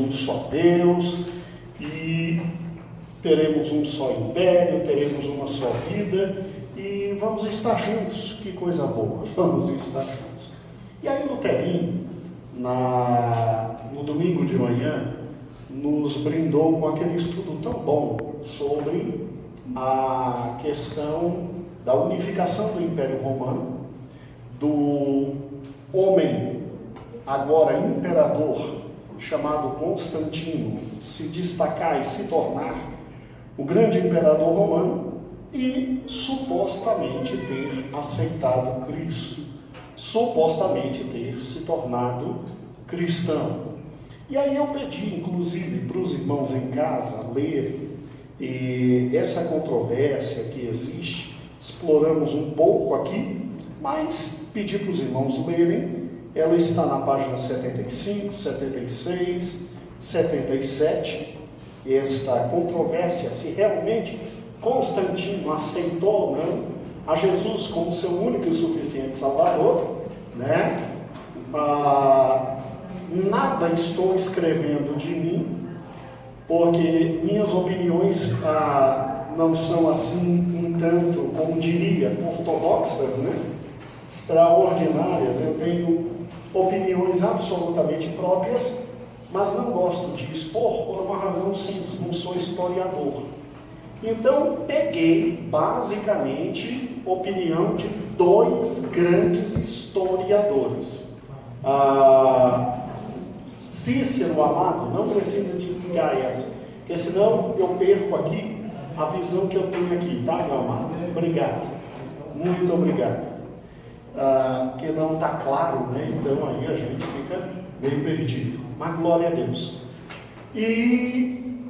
um só Deus e teremos um só império, teremos uma só vida e vamos estar juntos. Que coisa boa, vamos estar juntos. E aí Luterinho, no domingo de manhã, nos brindou com aquele estudo tão bom sobre a questão da unificação do Império Romano, do homem, agora imperador, chamado Constantino, se destacar e se tornar o grande imperador romano e supostamente ter aceitado Cristo, supostamente ter se tornado cristão. E aí eu pedi, inclusive, para os irmãos em casa lerem essa controvérsia que existe. Exploramos um pouco aqui, mas pedi para os irmãos lerem. Ela está na página 75, 76, 77. Esta controvérsia, se realmente Constantino aceitou ou não a Jesus como seu único e suficiente Salvador, né? Nada estou escrevendo de mim, porque minhas opiniões não são assim, um tanto, como diria, ortodoxas, né? Extraordinárias. Eu tenho opiniões absolutamente próprias, mas não gosto de expor por uma razão simples, não sou historiador. Então, peguei basicamente a opinião de dois grandes historiadores. Cícero amado, não precisa desligar essa, porque senão eu perco aqui a visão que eu tenho aqui, tá, meu amado? Obrigado, muito obrigado. Que não está claro, né? Então aí a gente fica meio perdido, mas glória a Deus. E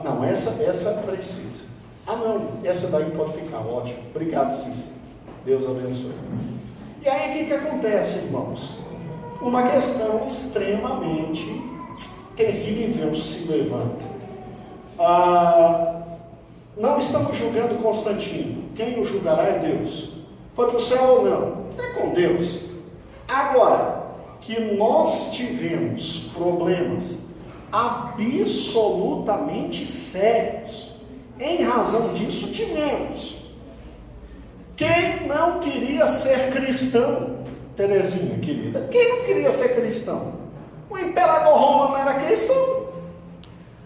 não, essa precisa. Não, essa daí pode ficar, ótimo. Obrigado, Cícero. Deus abençoe. E aí o que acontece, irmãos? Uma questão extremamente terrível se levanta. Não estamos julgando Constantino. Quem o julgará é Deus. Foi para o céu ou não? Isso é com Deus. Agora, que nós tivemos problemas absolutamente sérios, em razão disso tivemos. Quem não queria ser cristão? Terezinha, querida, quem não queria ser cristão? O imperador romano era cristão.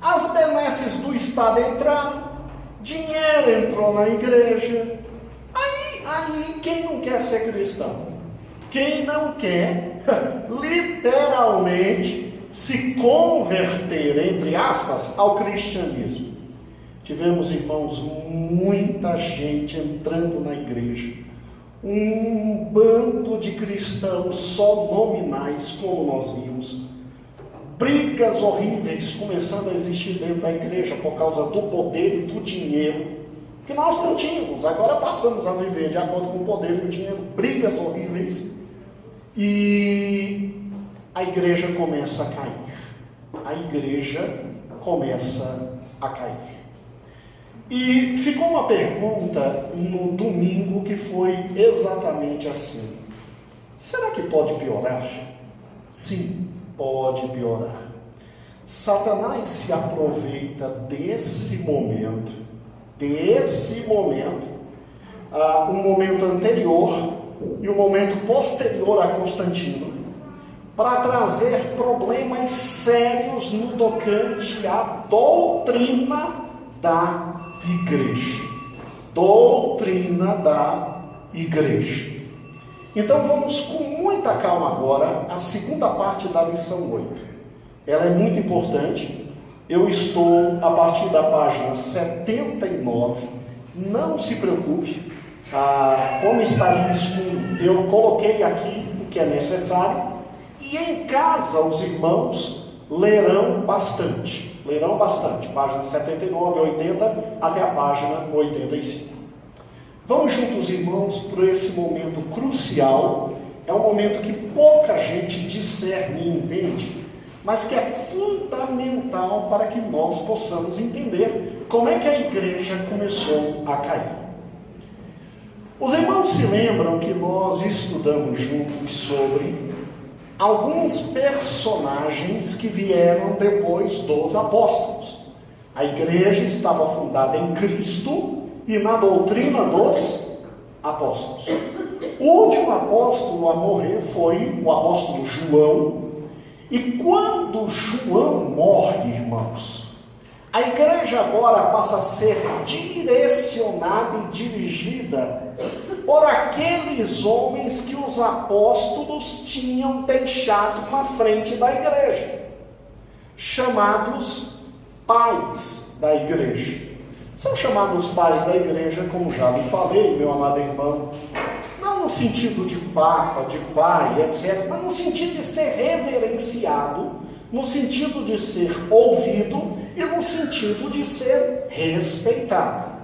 As benesses do Estado entraram, dinheiro entrou na igreja. Aí quem não quer ser cristão? Quem não quer, literalmente, se converter, entre aspas, ao cristianismo? Tivemos, irmãos, muita gente entrando na igreja. Um bando de cristãos só nominais, como nós vimos. Brigas horríveis começando a existir dentro da igreja por causa do poder e do dinheiro, que nós não tínhamos, agora passamos a viver de acordo com o poder e o dinheiro. Brigas horríveis. E a igreja começa a cair. A igreja começa a cair. E ficou uma pergunta no domingo que foi exatamente assim: será que pode piorar? Sim, pode piorar. Satanás se aproveita desse momento, um momento anterior e um momento posterior a Constantino, para trazer problemas sérios no tocante à doutrina da igreja. Doutrina da igreja. Então vamos com muita calma agora à segunda parte da lição 8. Ela é muito importante. Eu estou a partir da página 79. Não se preocupe, como está isso, eu coloquei aqui o que é necessário. E em casa os irmãos lerão bastante. Página 79, 80 até a página 85. Vamos juntos, irmãos, por esse momento crucial. É um momento que pouca gente discerne e entende, mas que é fundamental para que nós possamos entender como é que a igreja começou a cair. Os irmãos se lembram que nós estudamos juntos sobre alguns personagens que vieram depois dos apóstolos. A igreja estava fundada em Cristo e na doutrina dos apóstolos. O último apóstolo a morrer foi o apóstolo João. E quando João morre, irmãos, a igreja agora passa a ser direcionada e dirigida por aqueles homens que os apóstolos tinham deixado na frente da igreja, chamados pais da igreja. São chamados pais da igreja, como já lhe falei, meu amado irmão, não no sentido de papa, de pai, etc., mas no sentido de ser reverenciado, no sentido de ser ouvido e no sentido de ser respeitado.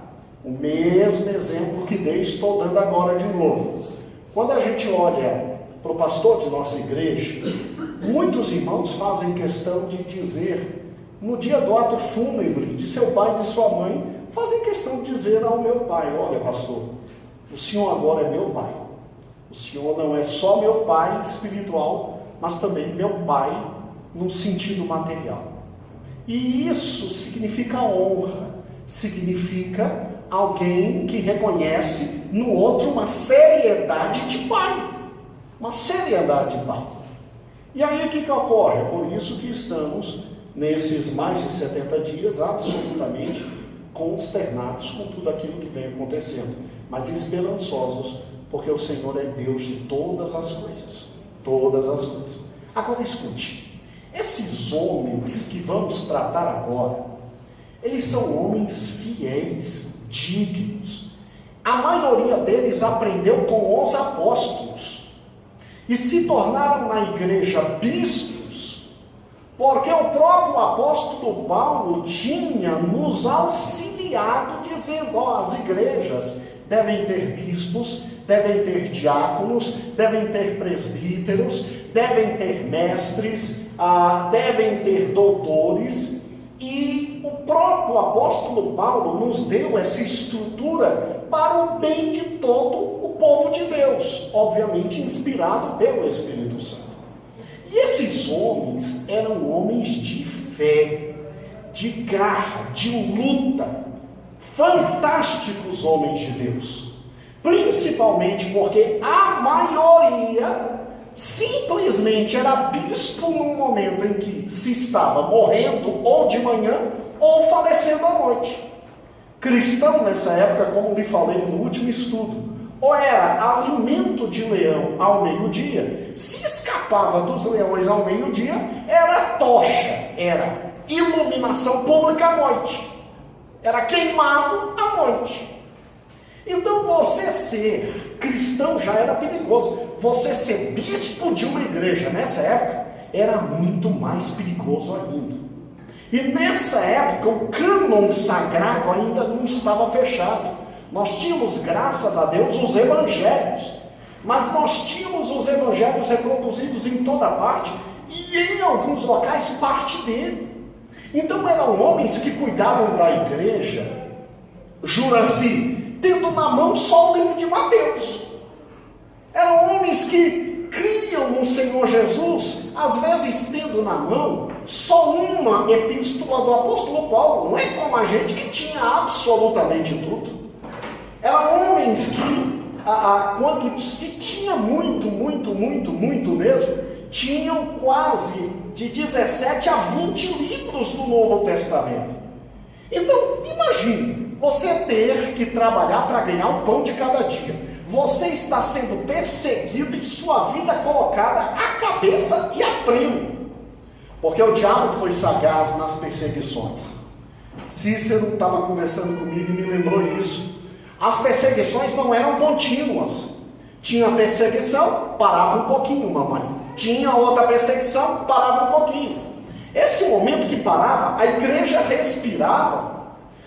O mesmo exemplo que dei, estou dando agora de novo. Quando a gente olha para o pastor de nossa igreja, muitos irmãos fazem questão de dizer, no dia do ato fúnebre de seu pai e de sua mãe, fazem questão de dizer ao meu pai: olha, pastor, o senhor agora é meu pai. O senhor não é só meu pai espiritual, mas também meu pai no sentido material. E isso significa honra, significa alguém que reconhece no outro uma seriedade de pai. Uma seriedade de pai. E aí o que ocorre? É por isso que estamos nesses mais de 70 dias absolutamente consternados com tudo aquilo que vem acontecendo, mas esperançosos, porque o Senhor é Deus de todas as coisas. Todas as coisas. Agora escute, esses homens que vamos tratar agora, eles são homens fiéis, dignos. A maioria deles aprendeu com os apóstolos e se tornaram na igreja bispos, porque o próprio apóstolo Paulo tinha nos auxiliado dizendo: as igrejas devem ter bispos, devem ter diáconos, devem ter presbíteros, devem ter mestres, devem ter doutores. E o próprio apóstolo Paulo nos deu essa estrutura para o bem de todo o povo de Deus, obviamente inspirado pelo Espírito Santo. E esses homens eram homens de fé, de garra, de luta, fantásticos homens de Deus, principalmente porque a maioria simplesmente era bispo no momento em que se estava morrendo, ou de manhã, ou falecendo à noite. Cristão nessa época, como lhe falei no último estudo, ou era alimento de leão ao meio-dia, se escapava dos leões ao meio-dia, era tocha, era iluminação pública à noite, era queimado à noite. Então você ser cristão já era perigoso. Você ser bispo de uma igreja nessa época era muito mais perigoso ainda. E nessa época o cânon sagrado ainda não estava fechado. Nós tínhamos, graças a Deus, os evangelhos. Mas nós tínhamos os evangelhos reproduzidos em toda parte e em alguns locais parte dele. Então eram homens que cuidavam da igreja, jura-se, tendo na mão só o livro de Mateus. Eram homens que criam no Senhor Jesus, às vezes tendo na mão só uma epístola do apóstolo Paulo. Não é como a gente que tinha absolutamente tudo. Eram homens que, quando se tinha muito mesmo, tinham quase de 17 a 20 livros do Novo Testamento. Então, imagine, você ter que trabalhar para ganhar o pão de cada dia. Você está sendo perseguido e sua vida colocada à cabeça e a primo. Porque o diabo foi sagaz nas perseguições. Cícero estava conversando comigo e me lembrou isso. As perseguições não eram contínuas. Tinha perseguição, parava um pouquinho, mamãe. Tinha outra perseguição, parava um pouquinho. Esse momento que parava, a igreja respirava.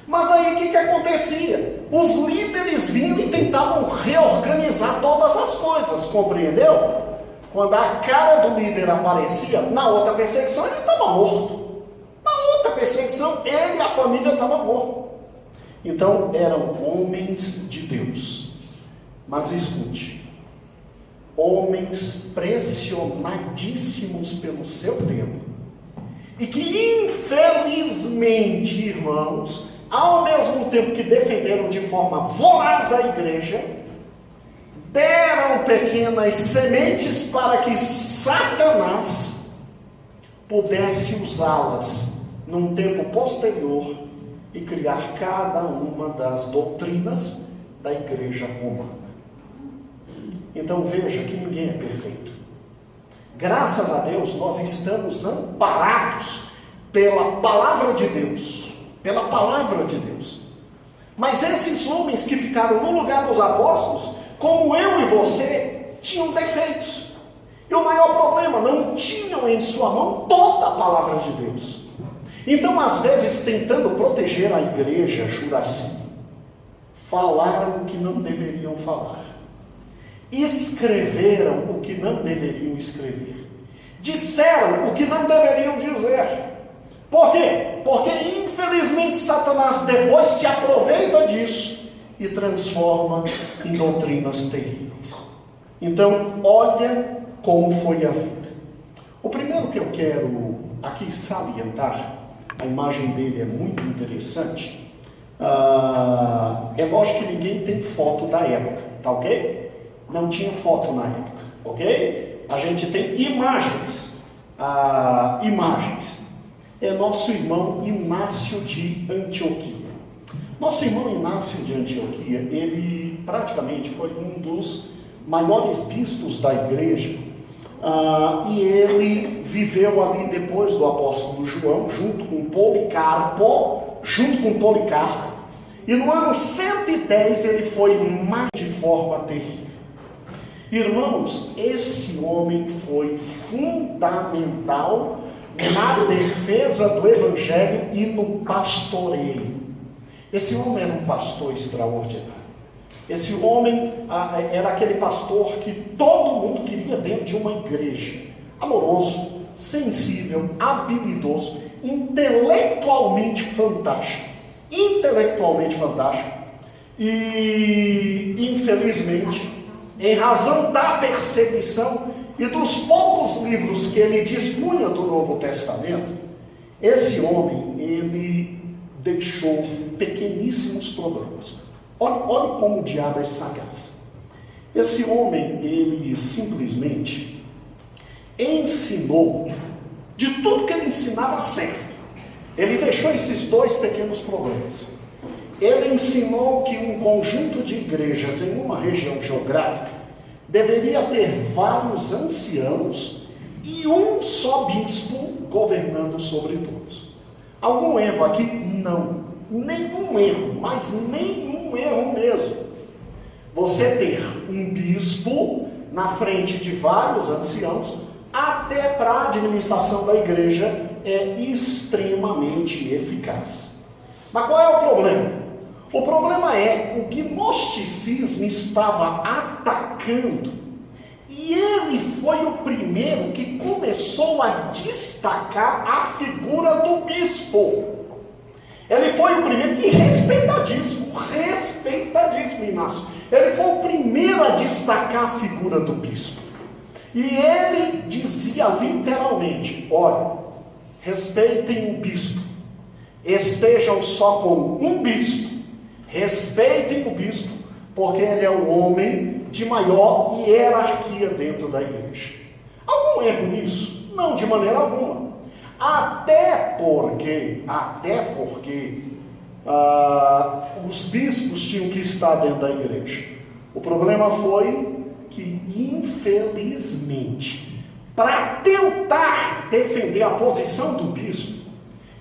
Mas aí o que acontecia? Os líderes vinham e tentavam reorganizar todas as coisas, compreendeu? Quando a cara do líder aparecia, na outra perseguição ele estava morto. Na outra perseguição, ele e a família estavam mortos. Então eram homens de Deus. Mas escute, homens pressionadíssimos pelo seu tempo, e que infelizmente, irmãos, ao mesmo tempo que defenderam de forma voraz a igreja, deram pequenas sementes para que Satanás pudesse usá-las num tempo posterior e criar cada uma das doutrinas da igreja romana. Então veja que ninguém é perfeito. Graças a Deus nós estamos amparados pela palavra de Deus. Pela palavra de Deus. Mas esses homens que ficaram no lugar dos apóstolos, como eu e você, tinham defeitos. E o maior problema, não tinham em sua mão toda a palavra de Deus. Então, às vezes, tentando proteger a igreja, Juraci, falaram o que não deveriam falar. Escreveram o que não deveriam escrever. Disseram o que não deveriam dizer. Por quê? Porque, infelizmente, Satanás depois se aproveita disso e transforma em doutrinas terríveis. Então, olha como foi a vida. O primeiro que eu quero aqui salientar, a imagem dele é muito interessante. É lógico que ninguém tem foto da época, tá ok? Não tinha foto na época, ok? A gente tem imagens. É nosso irmão Inácio de Antioquia. Nosso irmão Inácio de Antioquia, ele praticamente foi um dos maiores bispos da igreja, e ele viveu ali depois do apóstolo João, junto com Policarpo, e no ano 110 ele foi morto de forma terrível. Irmãos, esse homem foi fundamental na defesa do evangelho e no pastoreio. Esse homem era um pastor extraordinário. Esse homem era aquele pastor que todo mundo queria dentro de uma igreja. Amoroso, sensível, habilidoso, intelectualmente fantástico. E, infelizmente, em razão da perseguição e dos poucos livros que ele dispunha do Novo Testamento, esse homem, ele deixou pequeníssimos problemas. Olhe como o diabo é sagaz. Esse homem, ele simplesmente ensinou de tudo que ele ensinava certo. Ele deixou esses dois pequenos problemas. Ele ensinou que um conjunto de igrejas em uma região geográfica deveria ter vários anciãos e um só bispo governando sobre todos. Algum erro aqui? Não. Nenhum erro, mas nenhum erro mesmo. Você ter um bispo na frente de vários anciãos, até para a administração da igreja, é extremamente eficaz. Mas qual é o problema? O problema é o gnosticismo estava atacando, e ele foi o primeiro que começou a destacar a figura do bispo. Ele foi o primeiro, e respeitadíssimo, Inácio. Ele foi o primeiro a destacar a figura do bispo. E ele dizia literalmente: olha, respeitem o bispo, estejam só com um bispo, respeitem o bispo, porque ele é o homem de maior hierarquia dentro da igreja. Algum erro nisso? Não, de maneira alguma. Até porque os bispos tinham que estar dentro da igreja. O problema foi que, infelizmente, para tentar defender a posição do bispo,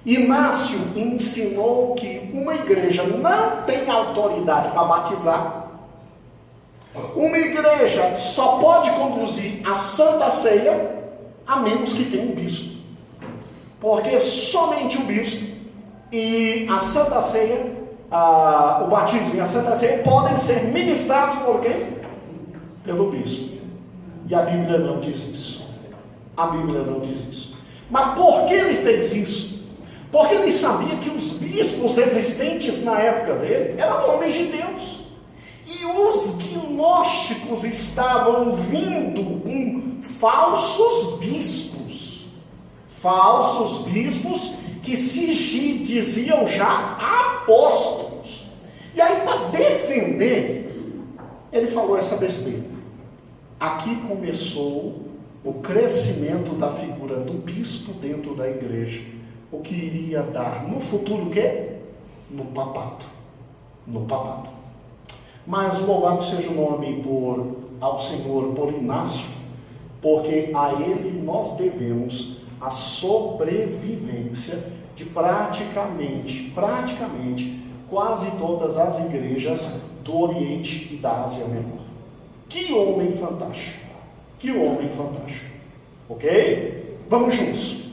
Inácio ensinou que uma igreja não tem autoridade para batizar. Uma igreja só pode conduzir a Santa Ceia a menos que tenha um bispo. Porque somente o bispo e a Santa Ceia, o batismo e a Santa Ceia podem ser ministrados por quem? Pelo bispo. E a Bíblia não diz isso. Mas por que ele fez isso? Porque ele sabia que os bispos existentes na época dele eram homens de Deus. E E os gnósticos estavam vindo com falsos bispos que se diziam já apóstolos. E aí, para defender, ele falou essa besteira. Aqui começou o crescimento da figura do bispo dentro da igreja, o que iria dar no futuro o quê? No papado. Mas louvado seja o nome ao Senhor por Inácio, porque a ele nós devemos a sobrevivência de praticamente quase todas as igrejas do Oriente e da Ásia Menor. Que homem fantástico! Ok? Vamos juntos.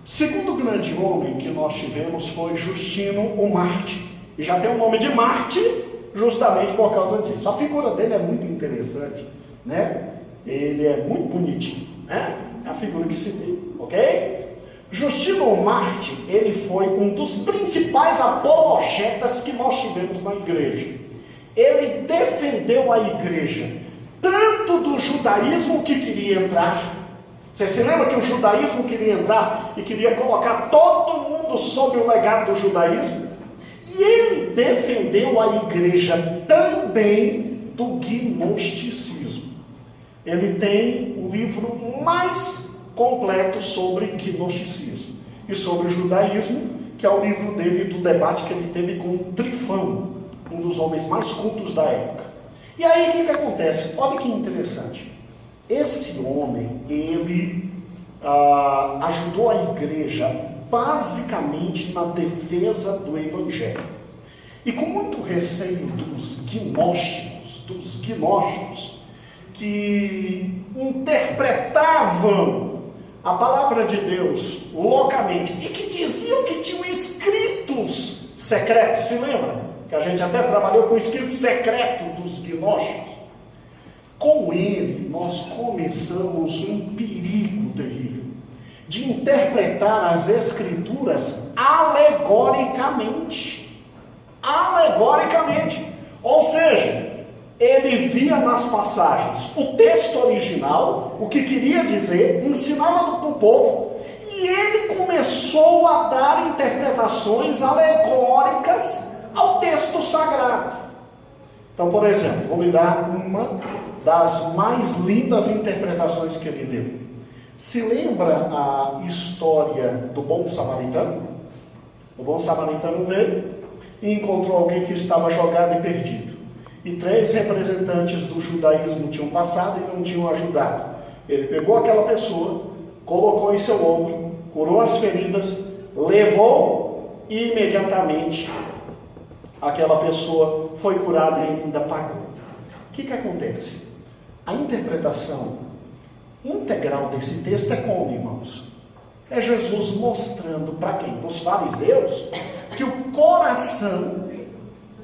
Segundo grande homem que nós tivemos foi Justino o Mártir. E já tem o nome de Mártir justamente por causa disso. A figura dele é muito interessante, né? Ele é muito bonitinho, né? É a figura que se tem, ok? Justino o Mártir, ele foi um dos principais apologetas que nós tivemos na igreja. Ele defendeu a igreja tanto do judaísmo que queria entrar. Você se lembra que o judaísmo queria entrar e queria colocar todo mundo sob o legado do judaísmo? E ele defendeu a igreja também do gnosticismo. Ele tem o livro mais completo sobre gnosticismo e sobre o judaísmo, que é o livro dele do debate que ele teve com Trifão, um dos homens mais cultos da época. E aí o que acontece? Olha que interessante. Esse homem, ele ajudou a igreja basicamente na defesa do evangelho. E com muito receio dos gnósticos, que interpretavam a palavra de Deus loucamente e que diziam que tinham escritos secretos, se lembra? Que a gente até trabalhou com o escrito secreto dos gnósticos. Com ele, nós começamos um perigo terrível de interpretar as escrituras alegoricamente. Ou seja, ele via nas passagens o texto original, o que queria dizer, ensinava para o povo, e ele começou a dar interpretações alegóricas ao texto sagrado. Então, por exemplo, vou lhe dar uma das mais lindas interpretações que ele deu. Se lembra a história do bom samaritano? O bom samaritano veio e encontrou alguém que estava jogado e perdido. E 3 representantes do judaísmo tinham passado e não tinham ajudado. Ele pegou aquela pessoa, colocou em seu ombro, curou as feridas, levou e imediatamente aquela pessoa foi curada e ainda pagou. O que acontece? A interpretação integral desse texto é como, irmãos? É Jesus mostrando para quem? Para os fariseus, que o coração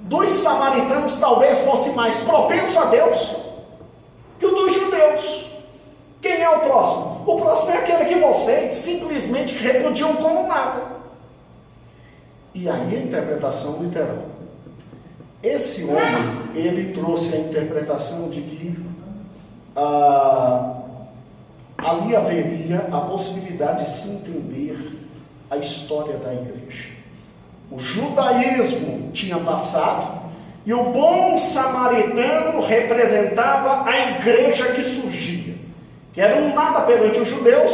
dos samaritanos talvez fosse mais propenso a Deus que o dos judeus. Quem é o próximo? O próximo é aquele que vocês simplesmente repudiam como nada. E aí a interpretação literal. Esse homem, ele trouxe a interpretação de que ali haveria a possibilidade de se entender a história da igreja. O judaísmo tinha passado e o bom samaritano representava a igreja que surgia, que era um nada perante os judeus,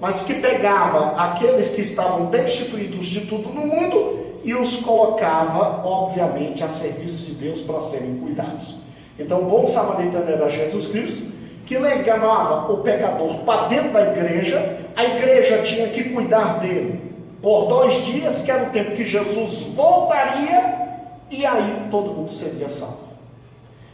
mas que pegava aqueles que estavam destituídos de tudo no mundo e os colocava, obviamente, a serviço de Deus para serem cuidados. Então, o bom samaritano era Jesus Cristo, que levava o pecador para dentro da igreja, a igreja tinha que cuidar dele por 2 dias, que era o tempo que Jesus voltaria, e aí todo mundo seria salvo.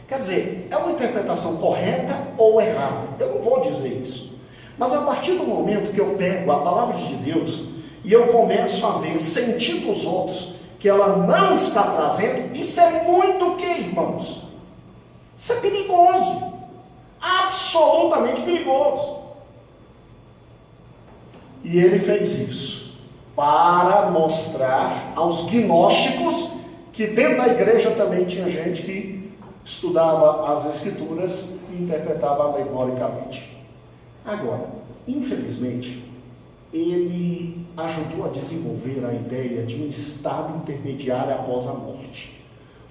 Quer dizer, é uma interpretação correta ou errada? Eu não vou dizer isso. Mas a partir do momento que eu pego a palavra de Deus e eu começo a ver sentido os outros que ela não está trazendo, isso é muito o que, irmãos? Isso é perigoso. Absolutamente perigoso. E ele fez isso para mostrar aos gnósticos que dentro da igreja também tinha gente que estudava as Escrituras e interpretava alegoricamente. Agora, infelizmente, ele ajudou a desenvolver a ideia de um estado intermediário após a morte,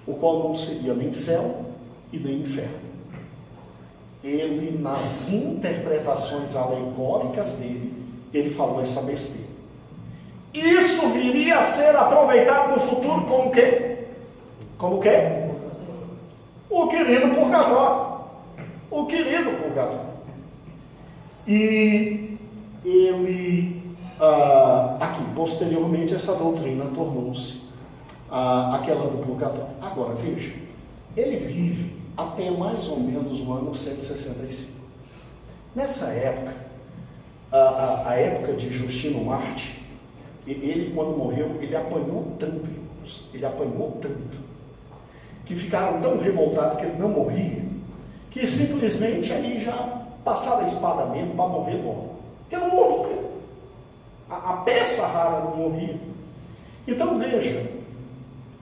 o qual não seria nem céu e nem inferno. Ele, nas interpretações alegóricas dele, ele falou essa besteira. Isso viria a ser aproveitado no futuro como o quê? Como o quê? O querido purgatório. O querido purgatório. E ele, aqui, posteriormente, essa doutrina tornou-se aquela do purgatório. Agora, veja, ele vive até mais ou menos o ano 165. Nessa época, a época de Justino Marte, ele, quando morreu, ele apanhou tanto, irmãos, ele apanhou tanto, que ficaram tão revoltados que ele não morria, que simplesmente aí já passaram a espada mesmo para morrer logo. Porque não morria. A peça rara não morria. Então veja,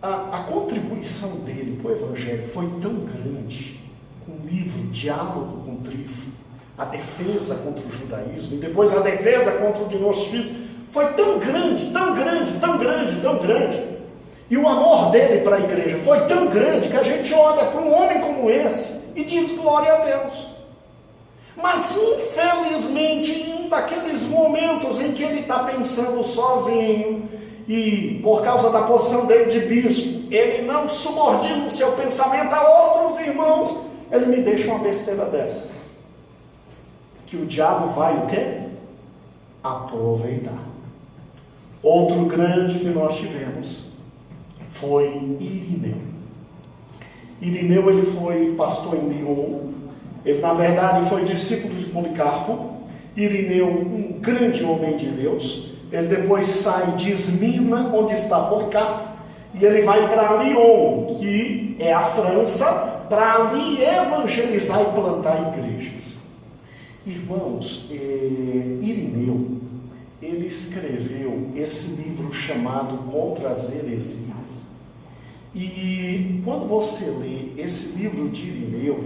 a contribuição dele para o Evangelho foi tão grande, com o livro Diálogo com Trifo, a defesa contra o judaísmo, e depois a defesa contra o gnosticismo, foi tão grande, tão grande, tão grande, tão grande. E o amor dele para a igreja foi tão grande que a gente olha para um homem como esse e diz glória a Deus. Mas infelizmente, em um daqueles momentos em que ele está pensando sozinho, e por causa da posição dele de bispo, ele não subordina o seu pensamento a outros irmãos, ele me deixa uma besteira dessa. Que o diabo vai o quê? Aproveitar. Outro grande que nós tivemos foi Irineu. Irineu, ele foi pastor em Lyon. Ele, na verdade, foi discípulo de Policarpo. Irineu, um grande homem de Deus. Ele depois sai de Esmirna, onde está Policarpo, e ele vai para Lyon, que é a França, para ali evangelizar e plantar igrejas. Irmãos, Irineu, ele escreveu esse livro chamado Contra as Heresias. E quando você lê esse livro de Irineu,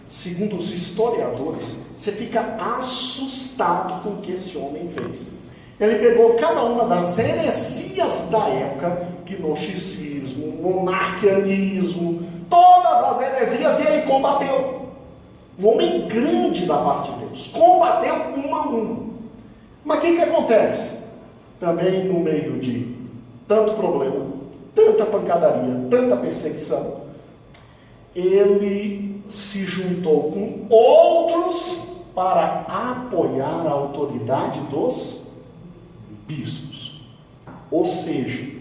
segundo os historiadores, você fica assustado com o que esse homem fez. Ele pegou cada uma das heresias da época, gnosticismo, monarquianismo, todas as heresias, e ele combateu. Um homem grande da parte de Deus, combateu um a um. Mas o que acontece? Também no meio de tanto problema, tanta pancadaria, tanta perseguição, ele se juntou com outros para apoiar a autoridade dos bispos. Ou seja,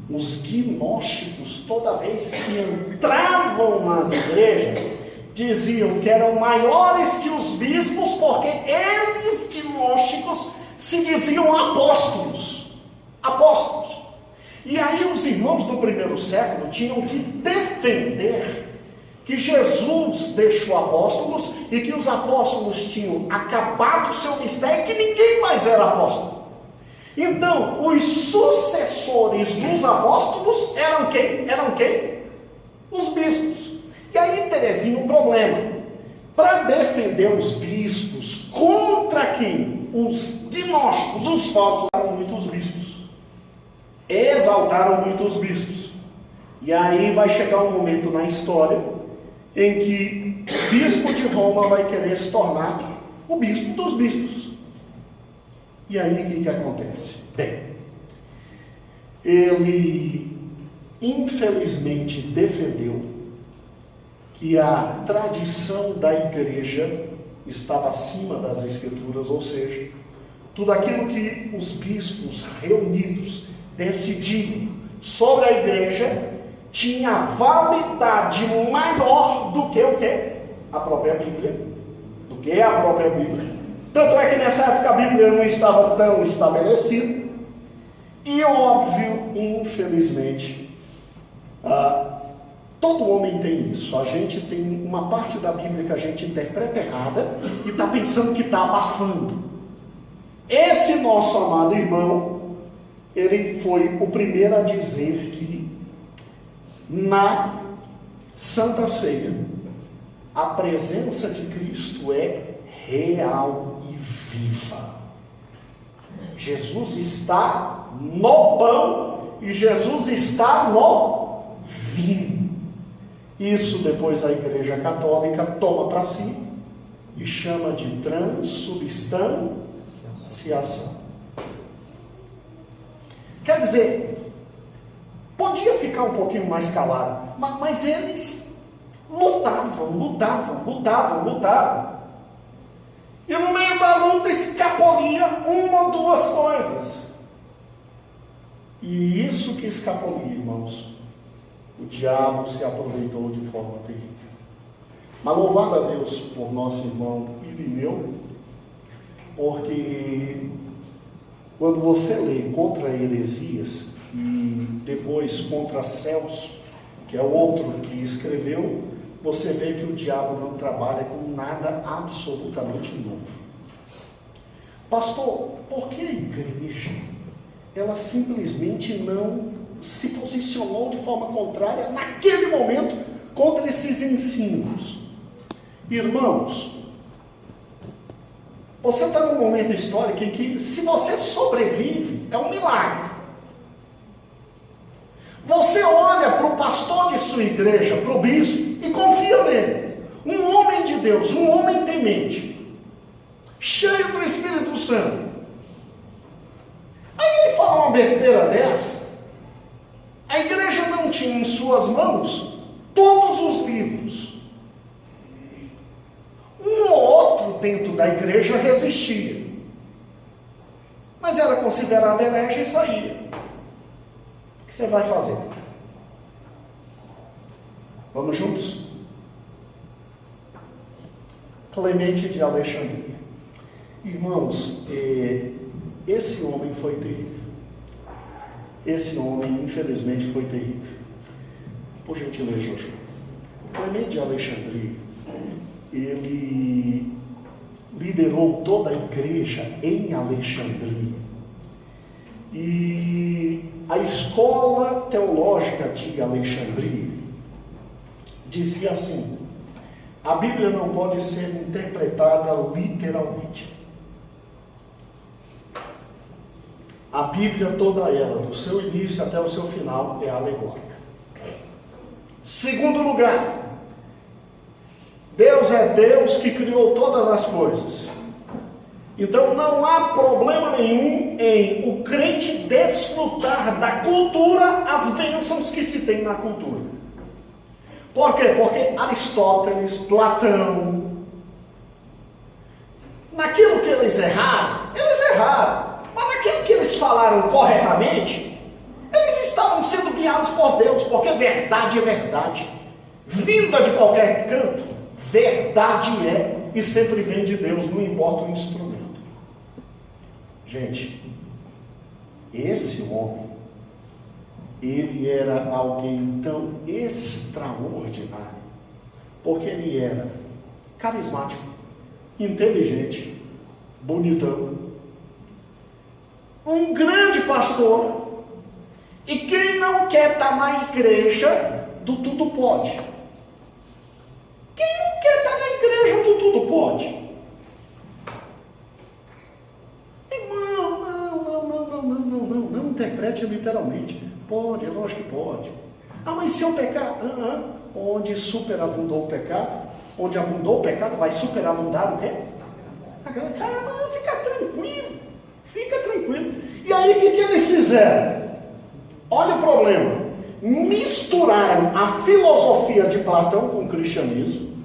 os gnósticos, toda vez que entravam nas igrejas, diziam que eram maiores que os bispos, porque eles, gnósticos, se diziam apóstolos. Apóstolos. E aí os irmãos do primeiro século tinham que defender que Jesus deixou apóstolos e que os apóstolos tinham acabado o seu mistério e que ninguém mais era apóstolo. Então, os sucessores dos apóstolos eram quem? Eram quem? Os bispos. E aí, Terezinha, um problema. Para defender os bispos contra quem? Os gnósticos, os falsos, exaltaram muito os bispos. Exaltaram muito os bispos. E aí vai chegar um momento na história em que o bispo de Roma vai querer se tornar o bispo dos bispos. E aí o que acontece? Bem, ele infelizmente defendeu que a tradição da igreja estava acima das escrituras, ou seja, tudo aquilo que os bispos reunidos decidiram sobre a igreja tinha validade maior do que o quê? A própria Bíblia. Do que a própria Bíblia. Tanto é que nessa época a Bíblia não estava tão estabelecida. E óbvio, infelizmente, todo homem tem isso. A gente tem uma parte da Bíblia que a gente interpreta errada e está pensando que está abafando. Esse nosso amado irmão, ele foi o primeiro a dizer que na Santa Ceia, a presença de Cristo é real e viva. Jesus está no pão e Jesus está no vinho. Isso depois a Igreja Católica toma para si e chama de transubstanciação. Quer dizer, podia ficar um pouquinho mais calado, mas eles lutavam. E no meio da luta escapulia uma ou duas coisas. E isso que escapulia, irmãos, o diabo se aproveitou de forma terrível. Mas louvado a Deus por nosso irmão Irineu, porque quando você lê contra heresias e depois contra Celso, que é o outro que escreveu, você vê que o diabo não trabalha com nada absolutamente novo. Pastor, por que a igreja, ela simplesmente não se posicionou de forma contrária naquele momento contra esses ensinos? Irmãos, você está num momento histórico em que, se você sobrevive, é um milagre. Você olha para o pastor de sua igreja, para o bispo, e confia nele. Um homem de Deus, um homem temente, cheio do Espírito Santo. Aí ele fala uma besteira dessa. A igreja não tinha em suas mãos todos os livros. Um ou outro dentro da igreja resistia, mas era considerado herege e saía. O que você vai fazer? Vamos juntos? Clemente de Alexandria. Irmãos, esse homem foi terrível. Esse homem, infelizmente, foi terrível. Por gentileza, Jojo. Clemente de Alexandria, ele liderou toda a igreja em Alexandria. E a escola teológica de Alexandria dizia assim: a Bíblia não pode ser interpretada literalmente. A Bíblia toda ela, do seu início até o seu final, é alegórica. Segundo lugar, Deus é Deus que criou todas as coisas. Então não há problema nenhum em o crente desfrutar da cultura, as bênçãos que se tem na cultura. Por quê? Porque Aristóteles, Platão, naquilo que eles erraram. Mas naquilo que eles falaram corretamente, eles estavam sendo guiados por Deus, porque verdade é verdade. Vinda de qualquer canto, verdade é, e sempre vem de Deus, não importa o instrumento. Gente, esse homem, ele era alguém tão extraordinário, porque ele era carismático, inteligente, bonitão, um grande pastor, e quem não quer estar na igreja do tudo pode? Quem não quer estar na igreja do tudo pode? Não interprete literalmente. Pode, é lógico que pode. Ah, mas se eu pecar? Onde superabundou o pecado, onde abundou o pecado, vai superabundar o quê? Cara, não, fica tranquilo. E aí o que eles fizeram? Olha o problema. Misturaram a filosofia de Platão com o cristianismo.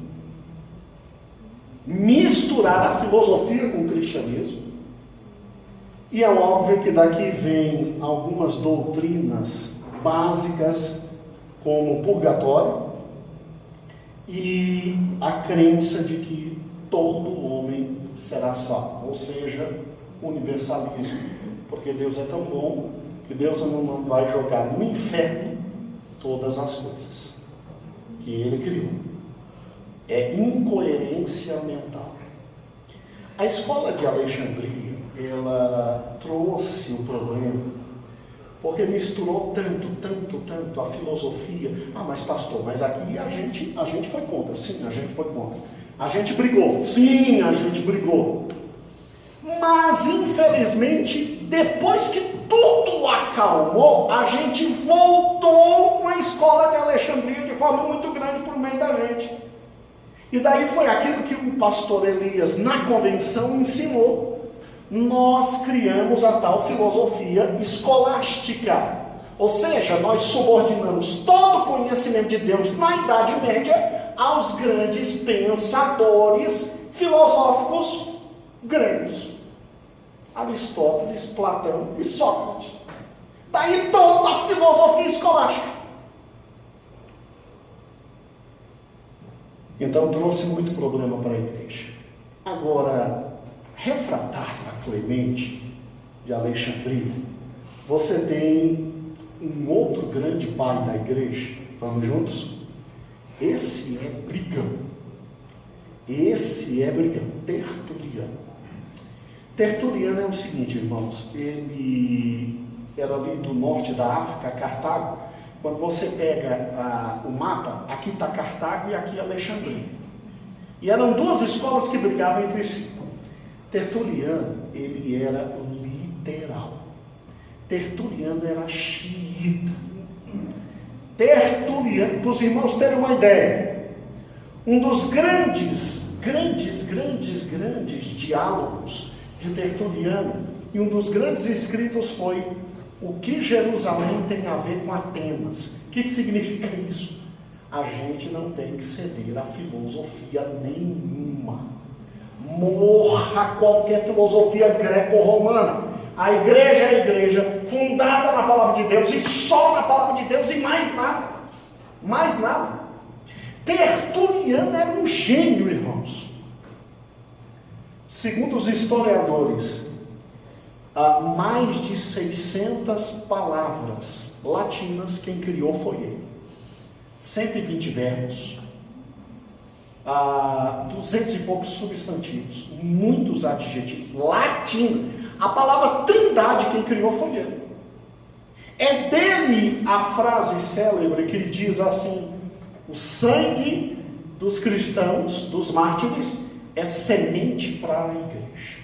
E é óbvio que daqui vem algumas doutrinas básicas, como purgatório, e a crença de que todo homem será salvo, ou seja, universalismo, porque Deus é tão bom que Deus não vai jogar no inferno todas as coisas que Ele criou. É incoerência mental. A escola de Alexandria, ela trouxe o problema, porque misturou tanto a filosofia. Ah, mas pastor, mas aqui a gente foi contra. Sim, a gente foi contra. A gente brigou. Sim, a gente brigou. Mas, infelizmente, depois que tudo acalmou, a gente voltou com a escola de Alexandria de forma muito grande por meio da gente. E daí foi aquilo que o pastor Elias, na convenção, ensinou. Nós criamos a tal filosofia escolástica. Ou seja, nós subordinamos todo o conhecimento de Deus na Idade Média aos grandes pensadores filosóficos gregos. Aristóteles, Platão e Sócrates. Daí toda a filosofia escolástica. Então trouxe muito problema para a igreja. Agora, refratário a Clemente de Alexandria, você tem um outro grande pai da igreja. Vamos juntos? Esse é brigão. Tertuliano. Tertuliano é o seguinte, irmãos, ele era ali do norte da África, Cartago. Quando você pega o mapa, aqui está Cartago e aqui Alexandria. E eram duas escolas que brigavam entre si. Tertuliano, ele era literal. Tertuliano era xiita. Tertuliano, para os irmãos terem uma ideia, um dos grandes diálogos de Tertuliano, e um dos grandes escritos foi: o que Jerusalém tem a ver com Atenas? O que significa isso? A gente não tem que ceder a filosofia nenhuma. Morra qualquer filosofia greco-romana. A igreja é a igreja, fundada na palavra de Deus, e só na palavra de Deus, e mais nada. Mais nada. Tertuliano era um gênio, irmãos. Segundo os historiadores, mais de 600 palavras latinas quem criou foi ele. 120 verbos, 200 e poucos substantivos, muitos adjetivos, latino. A palavra trindade quem criou foi ele. É dele a frase célebre que diz assim: o sangue dos cristãos, dos mártires, é semente para a igreja.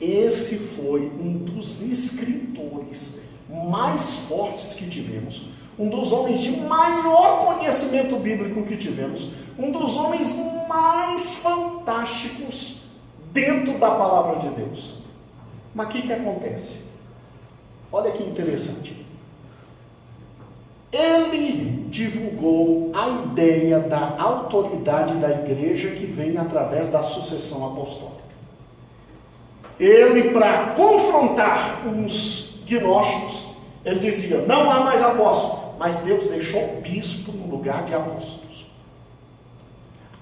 Esse foi um dos escritores mais fortes que tivemos, um dos homens de maior conhecimento bíblico que tivemos, um dos homens mais fantásticos dentro da palavra de Deus. Mas o que acontece? Olha que interessante. Ele divulgou a ideia da autoridade da igreja que vem através da sucessão apostólica. Ele, para confrontar uns gnósticos, ele dizia: não há mais apóstolo, mas Deus deixou bispo no lugar de apóstolos.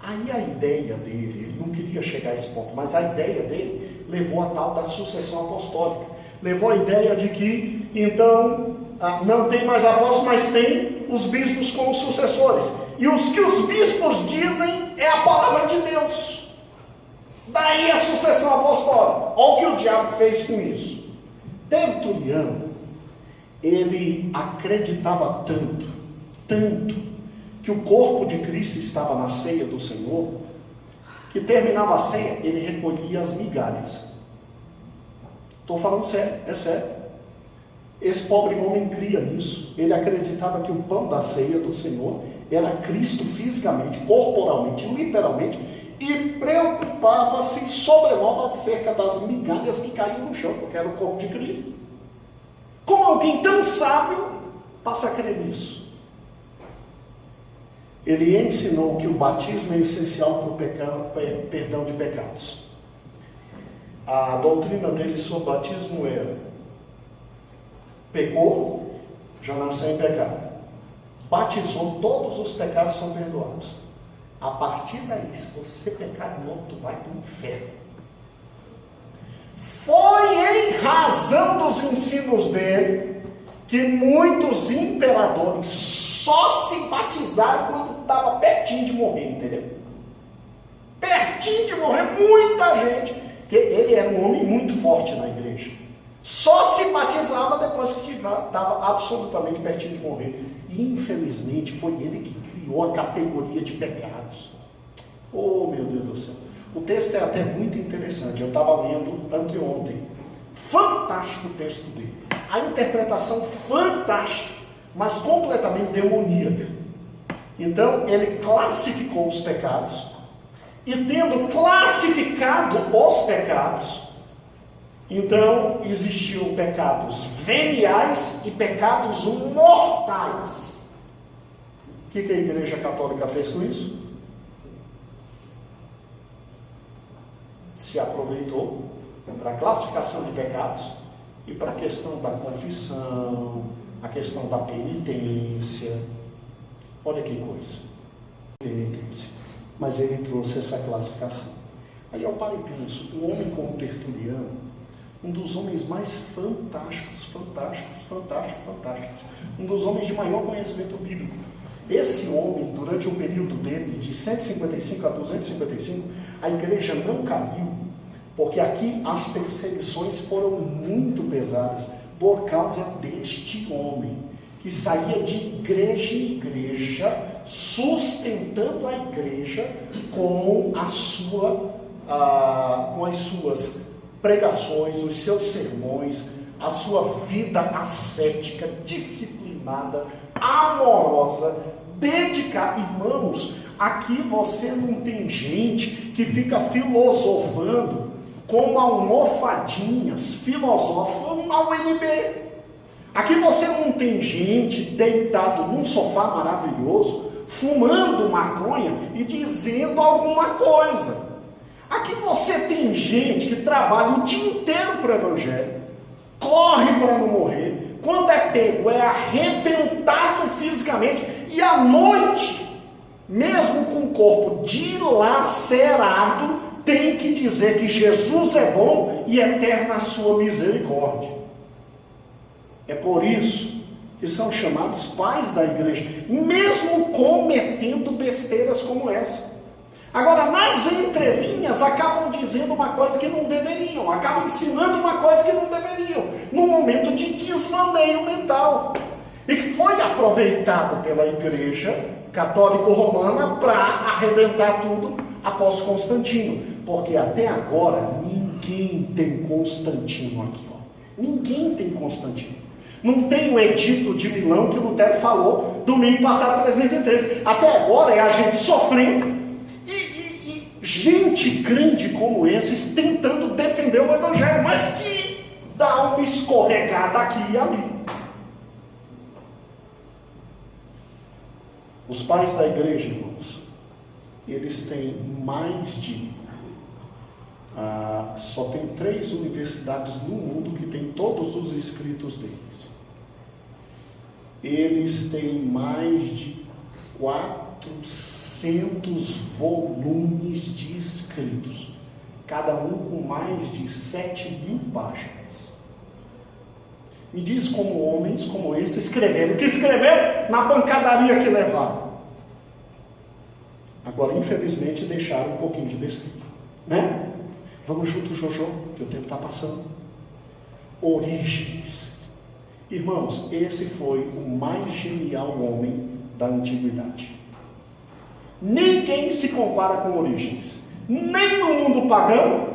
Aí a ideia dele, ele não queria chegar a esse ponto, mas a ideia dele levou a tal da sucessão apostólica. Levou a ideia de que, então, não tem mais apóstolos, mas tem os bispos como sucessores. E os que os bispos dizem é a palavra de Deus. Daí a sucessão apostólica. Olha o que o diabo fez com isso. Tertuliano, ele acreditava tanto, que o corpo de Cristo estava na ceia do Senhor, que terminava a ceia, ele recolhia as migalhas. Estou falando sério, é sério. Esse pobre homem cria nisso. Ele acreditava que o pão da ceia do Senhor era Cristo fisicamente, corporalmente, literalmente, e preocupava-se sobremodo acerca das migalhas que caíam no chão, porque era o corpo de Cristo. Como alguém tão sábio passa a crer nisso? Ele ensinou que o batismo é essencial para o perdão de pecados. A doutrina dele sobre o batismo era: pecou, já nasceu em pecado. Batizou, todos os pecados são perdoados. A partir daí, se você pecar de novo, tu vai para o inferno. Foi em razão dos ensinos dele que muitos imperadores só se batizaram quando estava pertinho de morrer, entendeu? Pertinho de morrer, muita gente. Porque ele era um homem muito forte na igreja. Só se batizava depois que estava absolutamente pertinho de morrer. E infelizmente foi ele que criou a categoria de pecados. Oh, meu Deus do céu. O texto é até muito interessante. Eu estava lendo anteontem. Fantástico o texto dele. A interpretação fantástica, mas completamente demoníaca. Então, ele classificou os pecados. E tendo classificado os pecados, então existiam pecados veniais e pecados mortais. O que a Igreja Católica fez com isso? Se aproveitou para a classificação de pecados e para a questão da confissão, a questão da penitência. Olha que coisa. Penitência. Mas ele trouxe essa classificação. Aí eu paro e penso, um homem como Tertuliano, um dos homens mais fantásticos, um dos homens de maior conhecimento bíblico. Esse homem, durante o período dele, de 155 a 255, a igreja não caiu, porque aqui as perseguições foram muito pesadas, por causa deste homem, que saía de igreja em igreja, sustentando a igreja com as suas pregações, os seus sermões, a sua vida ascética, disciplinada, amorosa, dedicada. Irmãos, aqui você não tem gente que fica filosofando como almofadinhas, filosofam na UNB. Aqui você não tem gente deitado num sofá maravilhoso, fumando maconha e dizendo alguma coisa. Aqui você tem gente que trabalha o dia inteiro para o Evangelho, corre para não morrer, quando é pego é arrebentado fisicamente, e à noite, mesmo com o corpo dilacerado, tem que dizer que Jesus é bom e eterna a sua misericórdia. É por isso que são chamados pais da igreja, mesmo cometendo besteiras como essa. Agora, nas entrelinhas, acabam dizendo uma coisa que não deveriam, acabam ensinando uma coisa que não deveriam, num momento de desvaneio mental. E que foi aproveitado pela igreja católico-romana para arrebentar tudo após Constantino. Porque até agora, ninguém tem Constantino aqui. Ó. Ninguém tem Constantino. Não tem o edito de Milão que Lutero falou domingo passado, 313. Até agora é a gente sofrendo. Gente grande como esses tentando defender o Evangelho, mas que dá uma escorregada aqui e ali. Os pais da igreja, irmãos, eles têm mais de... só tem 3 universidades no mundo que tem todos os escritos deles. Eles têm mais de 400 volumes de escritos, cada um com mais de 7.000 páginas. Me diz como homens como esse escreveram. O que escreveram? Na pancadaria que levaram. Agora, infelizmente, deixaram um pouquinho de besteira, né? Vamos junto, Jojo, que o tempo está passando. Orígenes. Irmãos, esse foi o mais genial homem da antiguidade. Ninguém se compara com Orígenes, nem no mundo pagão,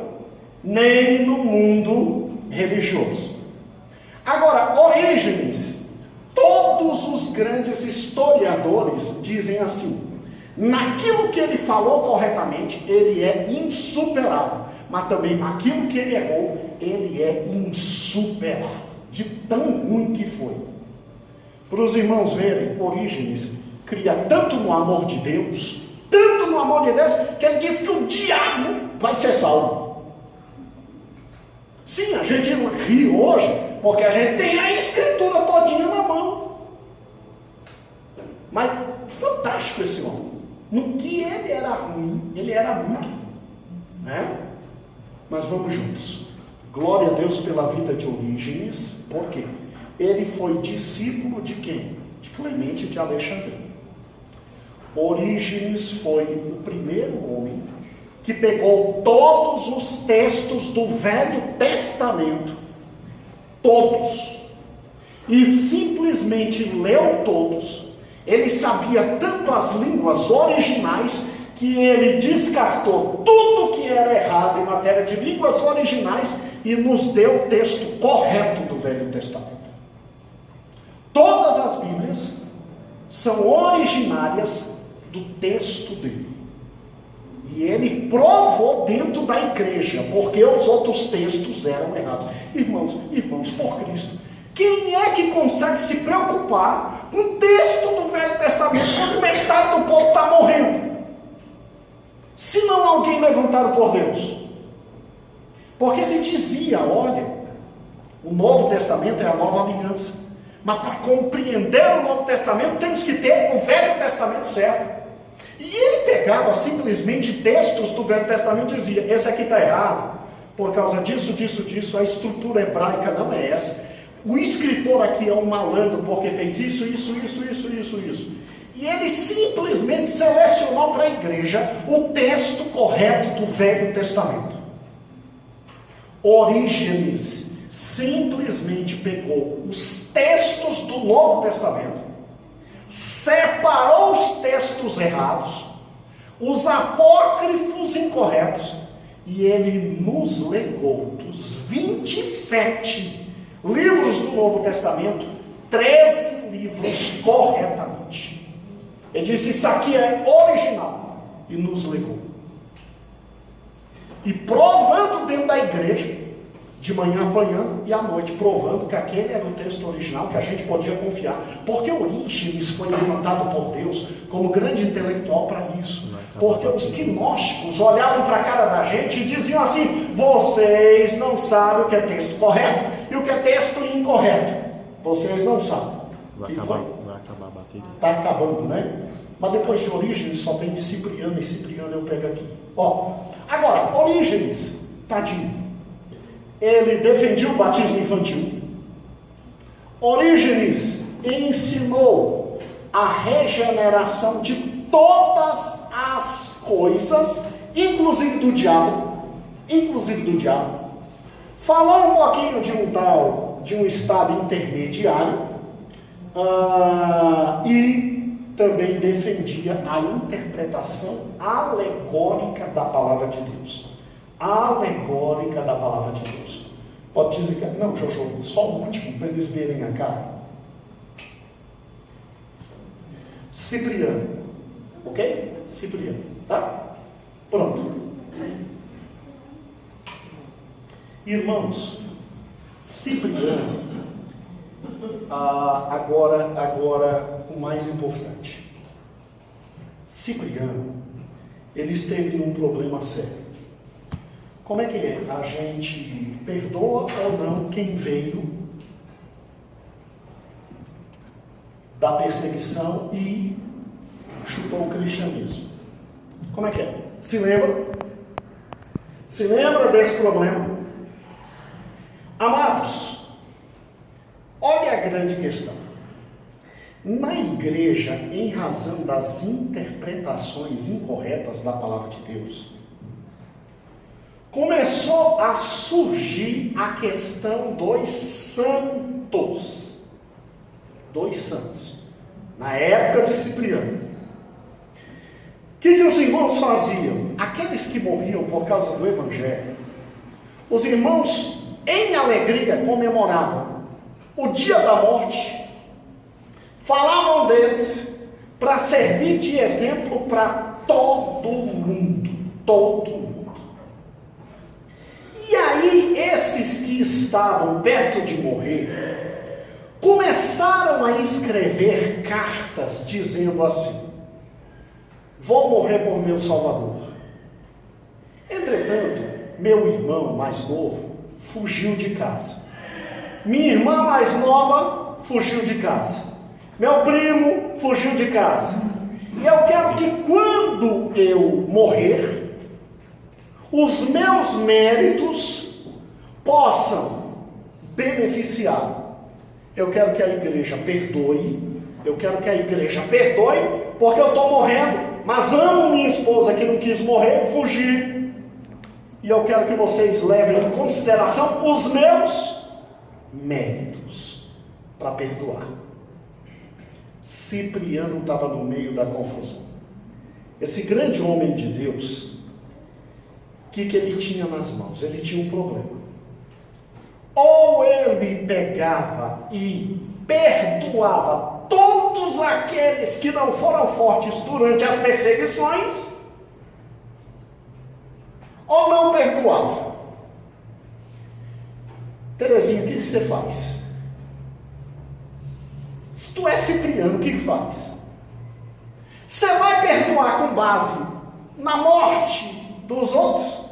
nem no mundo religioso. Agora, Orígenes, todos os grandes historiadores dizem assim: naquilo que ele falou corretamente, ele é insuperável, mas também naquilo que ele errou, ele é insuperável, de tão ruim que foi. Para os irmãos verem, Orígenes cria tanto no amor de Deus, que ele diz que o diabo vai ser salvo. Sim, a gente ri hoje, porque a gente tem a escritura todinha na mão. Mas, fantástico esse homem. No que ele era ruim, ele era muito ruim, né? Mas vamos juntos. Glória a Deus pela vida de Orígenes. Por quê? Ele foi discípulo de quem? De Clemente de Alexandria. Orígenes foi o primeiro homem que pegou todos os textos do Velho Testamento, todos, e simplesmente leu todos. Ele sabia tanto as línguas originais que ele descartou tudo que era errado em matéria de línguas originais e nos deu o texto correto do Velho Testamento. Todas as Bíblias são originárias do texto dele. E ele provou dentro da igreja, porque os outros textos eram errados. Irmãos, por Cristo, quem é que consegue se preocupar com o texto do Velho Testamento quando metade do povo está morrendo? Se não alguém levantado por Deus. Porque ele dizia, olha, o Novo Testamento é a nova aliança. Mas para compreender o Novo Testamento, temos que ter o Velho Testamento certo. E ele pegava simplesmente textos do Velho Testamento e dizia, esse aqui está errado, por causa disso, a estrutura hebraica não é essa. O escritor aqui é um malandro, porque fez isso. E ele simplesmente selecionou para a igreja o texto correto do Velho Testamento. Orígenes simplesmente pegou os textos do Novo Testamento, separou os textos errados, os apócrifos incorretos, e ele nos legou dos 27 livros do Novo Testamento, 13 livros corretamente. Ele disse, isso aqui é original, e nos legou. E provando dentro da igreja, de manhã apanhando e à noite provando que aquele era o texto original, que a gente podia confiar, porque Orígenes foi levantado por Deus como grande intelectual para isso, porque os gnósticos olhavam para a cara da gente e diziam assim, vocês não sabem o que é texto correto e o que é texto incorreto, vocês não sabem. Vai acabar a bateria. Está acabando, né? Mas depois de Orígenes só vem Cipriano, e Cipriano eu pego aqui. Agora, Orígenes, tadinho, ele defendia o batismo infantil. Orígenes ensinou a regeneração de todas as coisas, inclusive do diabo. Falou um pouquinho de um estado intermediário, e também defendia a interpretação alegórica da palavra de Deus. Pode dizer que... Não, Jojo, só o último, para eles verem a cara. Cipriano. Ok? Cipriano. Tá? Pronto. Irmãos, Cipriano, agora o mais importante. Cipriano, ele esteve num problema sério. Como é que é? A gente perdoa ou não quem veio da perseguição e chutou o cristianismo? Como é que é? Se lembra? Se lembra desse problema? Amados, olha a grande questão. Na igreja, em razão das interpretações incorretas da palavra de Deus, começou a surgir a questão dos santos. Na época de Cipriano. O que os irmãos faziam? Aqueles que morriam por causa do Evangelho, os irmãos, em alegria, comemoravam o dia da morte, falavam deles para servir de exemplo para todo mundo. E aí, esses que estavam perto de morrer, começaram a escrever cartas dizendo assim, vou morrer por meu Salvador. Entretanto, meu irmão mais novo fugiu de casa. Minha irmã mais nova fugiu de casa. Meu primo fugiu de casa. E eu quero que quando eu morrer, os meus méritos possam beneficiar. Eu quero que a igreja perdoe. Porque eu estou morrendo, mas amo minha esposa que não quis morrer, fugir. E eu quero que vocês levem em consideração os meus méritos. para perdoar. Cipriano estava no meio da confusão. Esse grande homem de Deus, o que ele tinha nas mãos? Ele tinha um problema. Ou ele pegava e perdoava todos aqueles que não foram fortes durante as perseguições, ou não perdoava. Terezinha, o que você faz? Se tu é Cipriano, o que faz? Você vai perdoar com base na morte dos outros?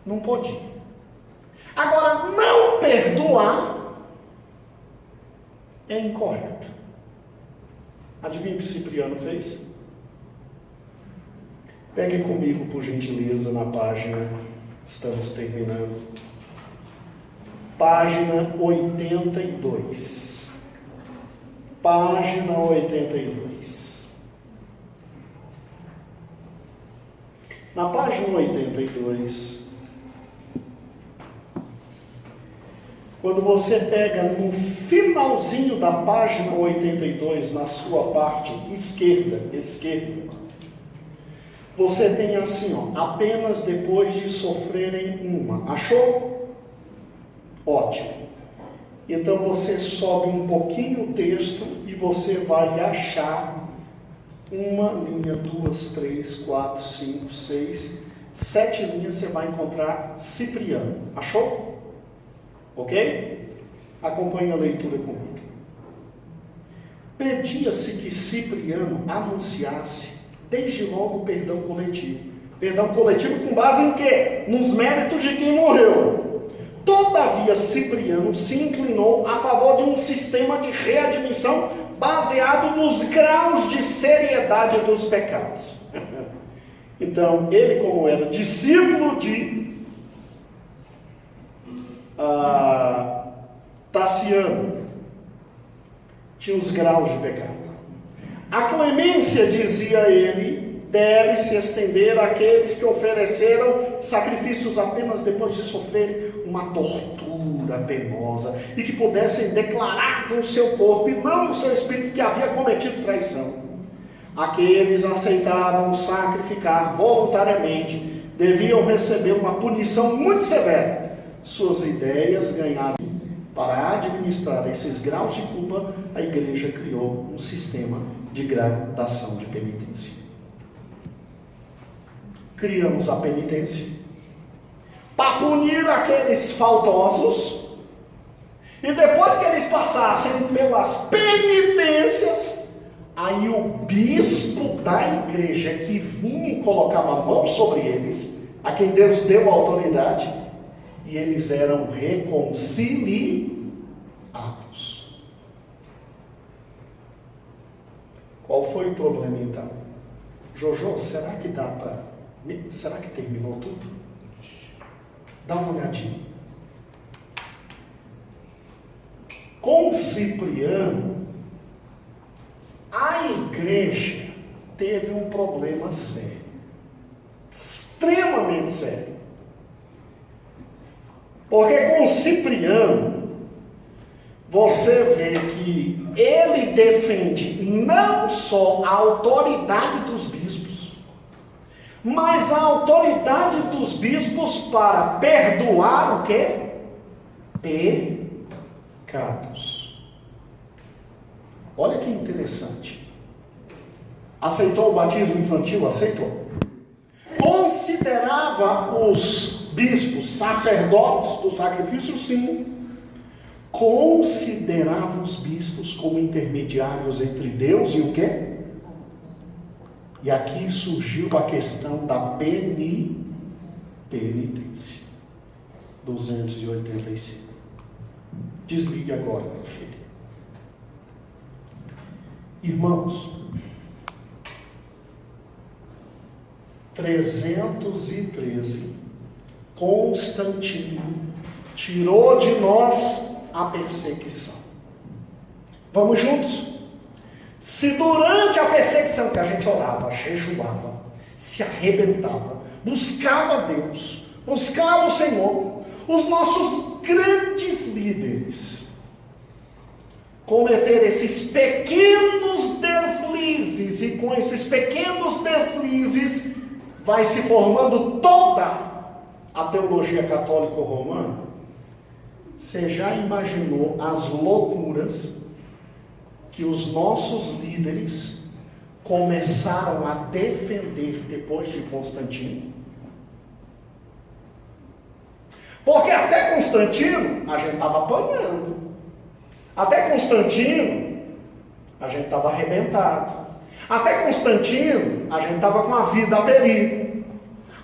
Não podia. Agora, não perdoar é incorreto. Adivinha o que Cipriano fez? Pegue comigo, por gentileza, na página, estamos terminando. Página 82. Página 82. Na página 82, quando você pega no finalzinho da página 82, na sua parte esquerda, você tem assim, ó, apenas depois de sofrerem uma. Achou? Ótimo. Então você sobe um pouquinho o texto e você vai achar uma linha, 2, 3, 4, 5, 6, 7 linhas, você vai encontrar Cipriano. Achou? Ok? Acompanhe a leitura comigo. Pedia-se que Cipriano anunciasse desde logo o perdão coletivo. Perdão coletivo com base em quê? Nos méritos de quem morreu. Todavia, Cipriano se inclinou a favor de um sistema de readmissão baseado nos graus de seriedade dos pecados. Então, ele, como era discípulo de Taciano, tinha os graus de pecado. A clemência, dizia ele, deve se estender àqueles que ofereceram sacrifícios apenas depois de sofrer uma tortura penosa e que pudessem declarar no seu corpo e não no seu espírito que havia cometido traição. Aqueles aceitaram sacrificar voluntariamente deviam receber uma punição muito severa. Suas ideias ganharam. Para administrar esses graus de culpa, a igreja criou um sistema de gradação de penitência. Criamos a penitência para punir aqueles faltosos, e depois que eles passassem pelas penitências, aí o bispo da igreja que vinha e colocava a mão sobre eles, a quem Deus deu a autoridade, e eles eram reconciliados. Qual foi o problema então? Jojo, será que dá para... Será que terminou tudo? Dá uma olhadinha. Com Cipriano, a igreja teve um problema sério. Extremamente sério. Porque com Cipriano, você vê que ele defende não só a autoridade dos bispos, mas a autoridade dos bispos para perdoar o quê? Pecados. Olha que interessante. Aceitou o batismo infantil? Aceitou. Considerava os bispos sacerdotes do sacrifício? Sim. Considerava os bispos como intermediários entre Deus e o quê? E aqui surgiu a questão da penitência. 285. Desligue agora, meu filho. Irmãos, 313, Constantino tirou de nós a perseguição. Vamos juntos? Se durante a perseguição que a gente orava, jejuava, se arrebentava, buscava Deus, buscava o Senhor, os nossos grandes líderes cometer esses pequenos deslizes, e com esses pequenos deslizes vai se formando toda a teologia católico-romana. Você já imaginou as loucuras que os nossos líderes começaram a defender depois de Constantino? Porque até Constantino a gente estava apanhando. Até Constantino a gente estava arrebentado. Até Constantino a gente estava com a vida a perigo.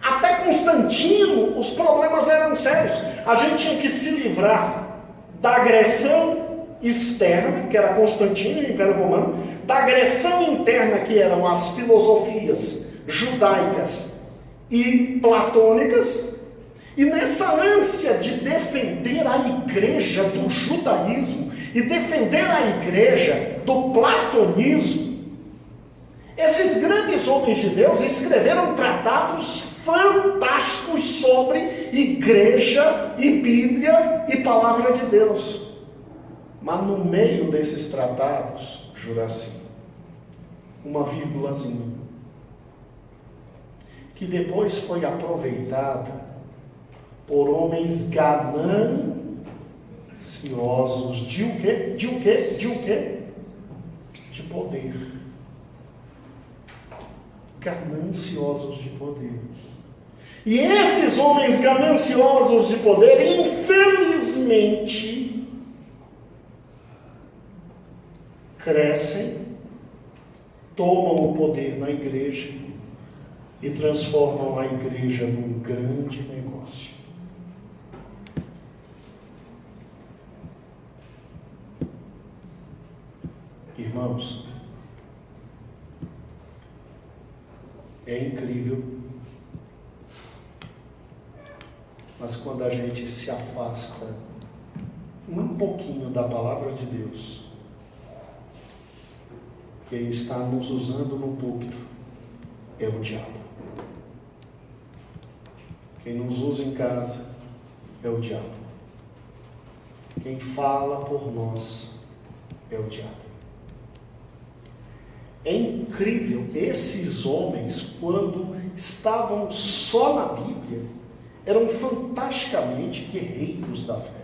Até Constantino os problemas eram sérios. A gente tinha que se livrar da agressão externa, que era Constantino e o Império Romano, da agressão interna, que eram as filosofias judaicas e platônicas. E nessa ânsia de defender a igreja do judaísmo e defender a igreja do platonismo, esses grandes homens de Deus escreveram tratados fantásticos sobre igreja e Bíblia e Palavra de Deus. Mas no meio desses tratados, Juraci, uma vírgulazinha, que depois foi aproveitada por homens gananciosos de o quê? De o quê? De o quê? De poder. Gananciosos de poder. E esses homens gananciosos de poder, infelizmente, crescem, tomam o poder na igreja e transformam a igreja num grande negócio. Irmãos, é incrível, mas quando a gente se afasta um pouquinho da palavra de Deus, quem está nos usando no púlpito é o diabo. Quem nos usa em casa é o diabo. Quem fala por nós é o diabo. É incrível, esses homens, quando estavam só na Bíblia, eram fantasticamente guerreiros da fé.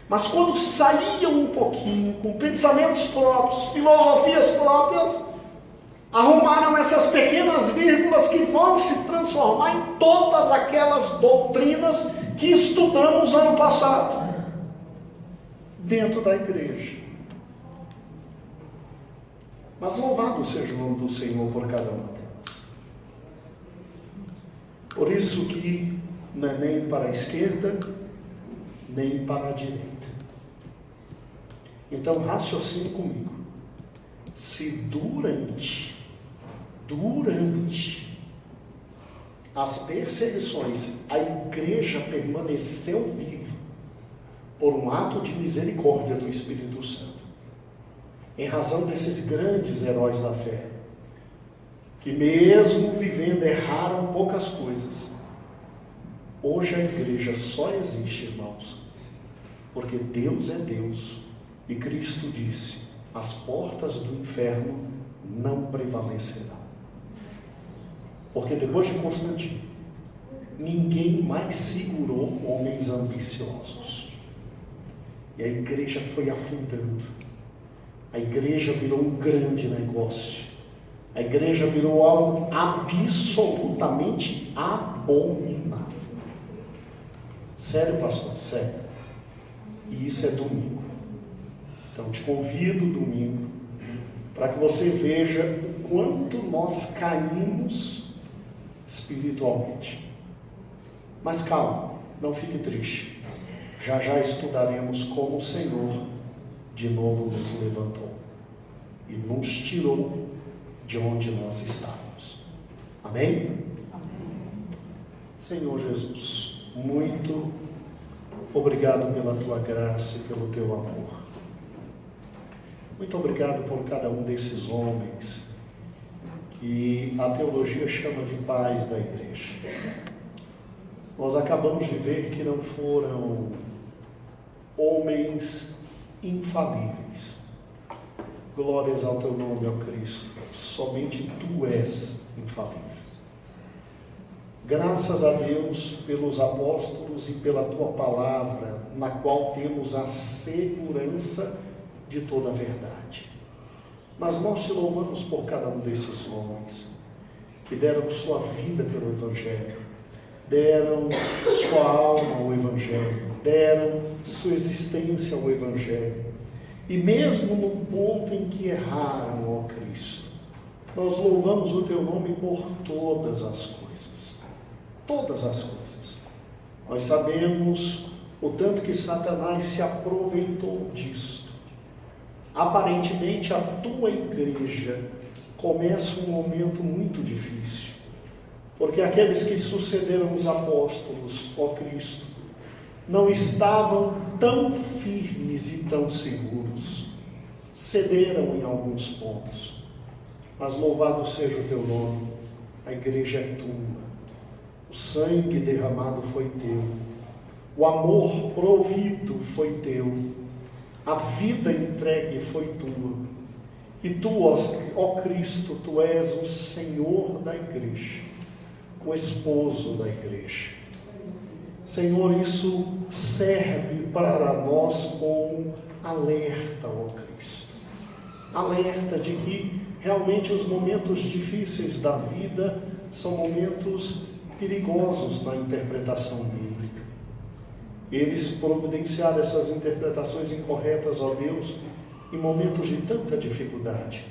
Mas quando saíam um pouquinho, com pensamentos próprios, filosofias próprias, arrumaram essas pequenas vírgulas que vão se transformar em todas aquelas doutrinas que estudamos ano passado, dentro da igreja. Mas louvado seja o nome do Senhor por cada uma delas. Por isso que não é nem para a esquerda, nem para a direita. Então raciocine comigo. Se durante as perseguições a igreja permaneceu viva por um ato de misericórdia do Espírito Santo, em razão desses grandes heróis da fé, que mesmo vivendo erraram poucas coisas, hoje a igreja só existe, irmãos, porque Deus é Deus e Cristo disse: as portas do inferno não prevalecerão. Porque depois de Constantino, ninguém mais segurou homens ambiciosos. E a igreja foi afundando. A igreja virou um grande negócio. A igreja virou algo absolutamente abominável. Sério, pastor? Sério. E isso é domingo. Então te convido domingo para que você veja o quanto nós caímos espiritualmente. Mas calma, não fique triste. Já já estudaremos como o Senhor de novo nos levantou e nos tirou de onde nós estávamos. Amém? Senhor Jesus, muito obrigado pela tua graça e pelo teu amor. Muito obrigado por cada um desses homens que a teologia chama de pais da igreja. Nós acabamos de ver que não foram homens infalíveis, infalíveis. Glórias ao teu nome, ó Cristo. Somente tu és infalível. Graças a Deus pelos apóstolos e pela tua palavra, na qual temos a segurança de toda a verdade. Mas nós te louvamos por cada um desses homens que deram sua vida pelo Evangelho, deram sua alma ao Evangelho, deram sua existência ao Evangelho. E mesmo no ponto em que erraram, ó Cristo, nós louvamos o teu nome por todas as coisas. Todas as coisas. Nós sabemos o tanto que Satanás se aproveitou disto. Aparentemente, a tua igreja começa um momento muito difícil, porque aqueles que sucederam os apóstolos, ó Cristo, não estavam tão firmes e tão seguros, cederam em alguns pontos, mas louvado seja o teu nome, a igreja é tua, o sangue derramado foi teu, o amor provido foi teu, a vida entregue foi tua, e tu, ó Cristo, tu és o Senhor da igreja, o esposo da igreja. Senhor, isso serve para nós como alerta, ó Cristo. Alerta de que realmente os momentos difíceis da vida são momentos perigosos na interpretação bíblica. Eles providenciaram essas interpretações incorretas, ó Deus, em momentos de tanta dificuldade.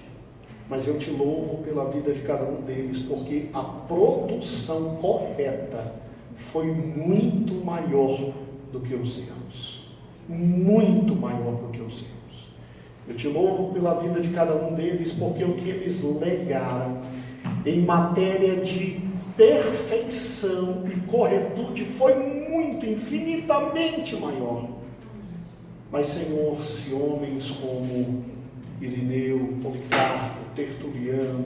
Mas eu te louvo pela vida de cada um deles, porque a produção correta foi muito maior do que os erros. Muito maior do que os erros. Eu te louvo pela vida de cada um deles, porque o que eles legaram em matéria de perfeição e corretude foi muito, infinitamente maior. Mas, Senhor, se homens como Irineu, Policarpo, Tertuliano,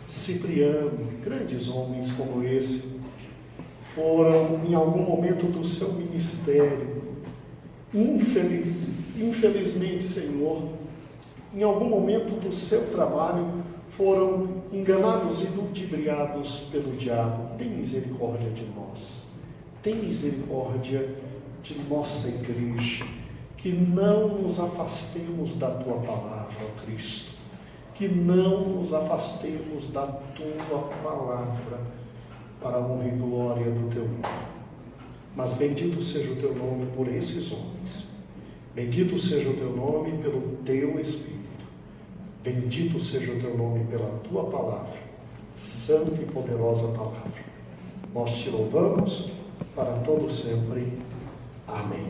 Cipriano, grandes homens como esse, foram em algum momento do seu ministério, infelizmente, Senhor, em algum momento do seu trabalho, foram enganados e ludibriados pelo diabo. Tem misericórdia de nós, tem misericórdia de nossa igreja, que não nos afastemos da tua palavra, ó Cristo, que não nos afastemos da tua palavra, para a honra e glória do teu nome. Mas bendito seja o teu nome por esses homens, bendito seja o teu nome pelo teu Espírito, bendito seja o teu nome pela tua palavra, santa e poderosa palavra. Nós te louvamos para todo sempre. Amém.